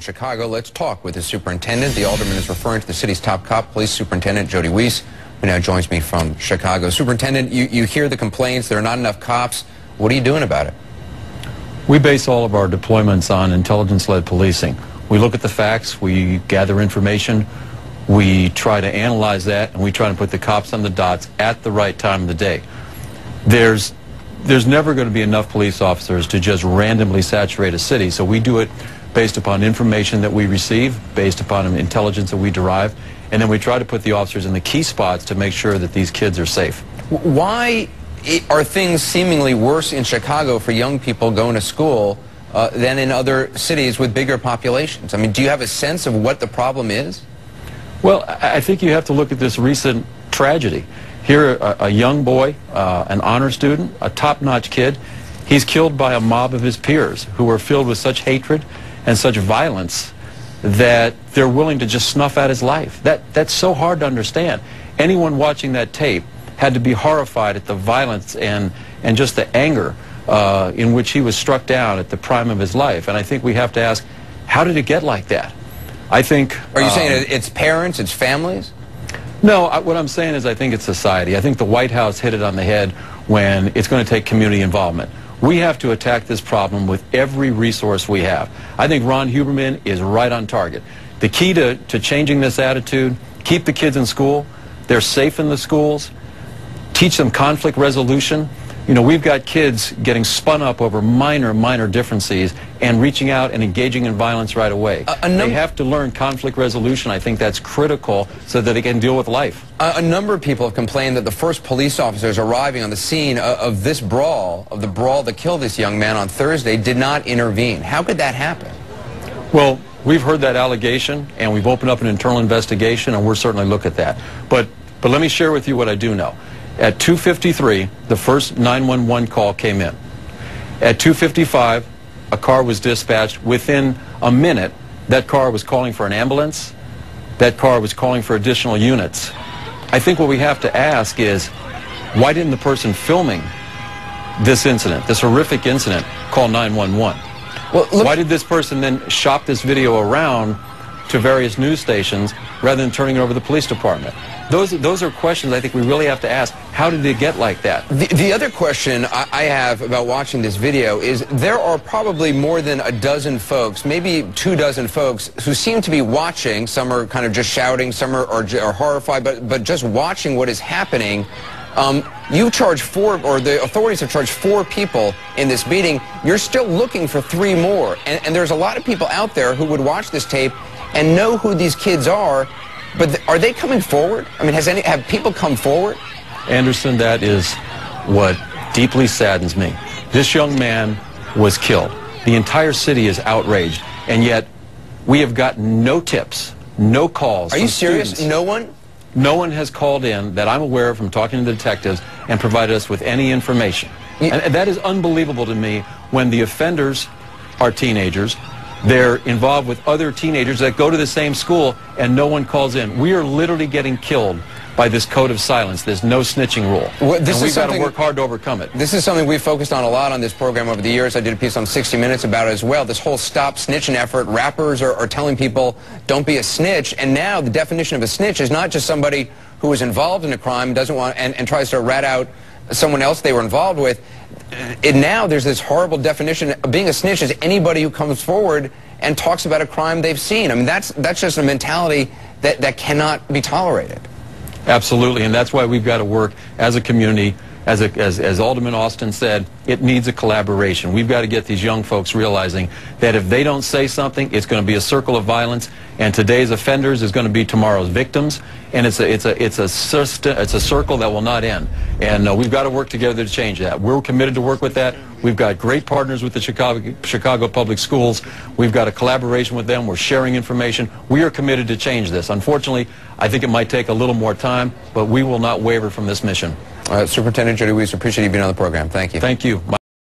Chicago. Let's talk with the superintendent. The alderman is referring to the city's top cop, Police Superintendent Jody Weis, who now joins me from Chicago. Superintendent, you hear the complaints. There are not enough cops. What are you doing about it? We base all of our deployments on intelligence-led policing. We look at the facts, we gather information, we try to analyze that, and we try to put the cops on the dots at the right time of the day. There's never going to be enough police officers to just randomly saturate a city, so we do it based upon information that we receive, based upon intelligence that we derive, and then we try to put the officers in the key spots to make sure that these kids are safe. Why are things seemingly worse in Chicago for young people going to school than in other cities with bigger populations? I mean, do you have a sense of what the problem is? Well, I think you have to look at this recent tragedy. Here, a young boy, an honor student, a top-notch kid, he's killed by a mob of his peers who are filled with such hatred and such violence that they're willing to just snuff out his life. That's so hard to understand. Anyone watching that tape had to be horrified at the violence and just the anger in which he was struck down at the prime of his life. And I think we have to ask, how did it get like that? I think... Are you saying it's parents, it's families? No, what I'm saying is I think it's society. I think the White House hit it on the head when it's going to take community involvement. We have to attack this problem with every resource we have. I think Ron Huberman is right on target. The key to changing this attitude, keep the kids in school, they're safe in the schools, teach them conflict resolution. You know, we've got kids getting spun up over minor differences and reaching out and engaging in violence right away. They have to learn conflict resolution. I think that's critical so that they can deal with life. A number of people have complained that the first police officers arriving on the scene of this brawl, of the brawl that killed this young man on Thursday, did not intervene. How could that happen? Well, we've heard that allegation, and we've opened up an internal investigation, and we'll certainly look at that. But let me share with you what I do know. At 2:53, the first 911 call came in. At 2:55, a car was dispatched. Within a minute, that car was calling for an ambulance. That car was calling for additional units. I think what we have to ask is, why didn't the person filming this incident, this horrific incident, call 911? Well, why did this person then shop this video around to various news stations rather than turning it over to the police department? Those are questions I think we really have to ask. How did it get like that? The other question I have about watching this video is there are probably more than a dozen folks, maybe 24 folks, who seem to be watching. Some are kind of just shouting, some are horrified, but just watching what is happening. You charged 4, or the authorities have charged 4 people in this beating. You're still looking for 3 more. And there's a lot of people out there who would watch this tape and know who these kids are. But are they coming forward? I mean, have people come forward? Anderson, that is what deeply saddens me. This young man was killed. The entire city is outraged, and yet we have gotten no tips, no calls. Are you serious? Students. No one? No one has called in that I'm aware of from talking to the detectives and provided us with any information. And that is unbelievable to me when the offenders are teenagers. They're involved with other teenagers that go to the same school and no one calls in. We are literally getting killed by this code of silence, this no snitching rule. Well, and we've got to work hard to overcome it. This is something we've focused on a lot on this program over the years. I did a piece on 60 Minutes about it as well. This whole stop snitching effort. Rappers are telling people don't be a snitch, and now the definition of a snitch is not just somebody who is involved in a crime, doesn't want and tries to rat out someone else they were involved with. And now there's this horrible definition. Being a snitch is anybody who comes forward and talks about a crime they've seen. I mean, that's just a mentality that cannot be tolerated. Absolutely, and that's why we've got to work as a community. As Alderman Austin said, it needs a collaboration. We've got to get these young folks realizing that if they don't say something, it's going to be a circle of violence, and today's offenders is going to be tomorrow's victims, and it's a circle that will not end. And we've got to work together to change that. We're committed to work with that. We've got great partners with the Chicago Public Schools. We've got a collaboration with them. We're sharing information. We are committed to change this. Unfortunately, I think it might take a little more time, but we will not waver from this mission. Superintendent Jody Weis, appreciate you being on the program. Thank you. Thank you.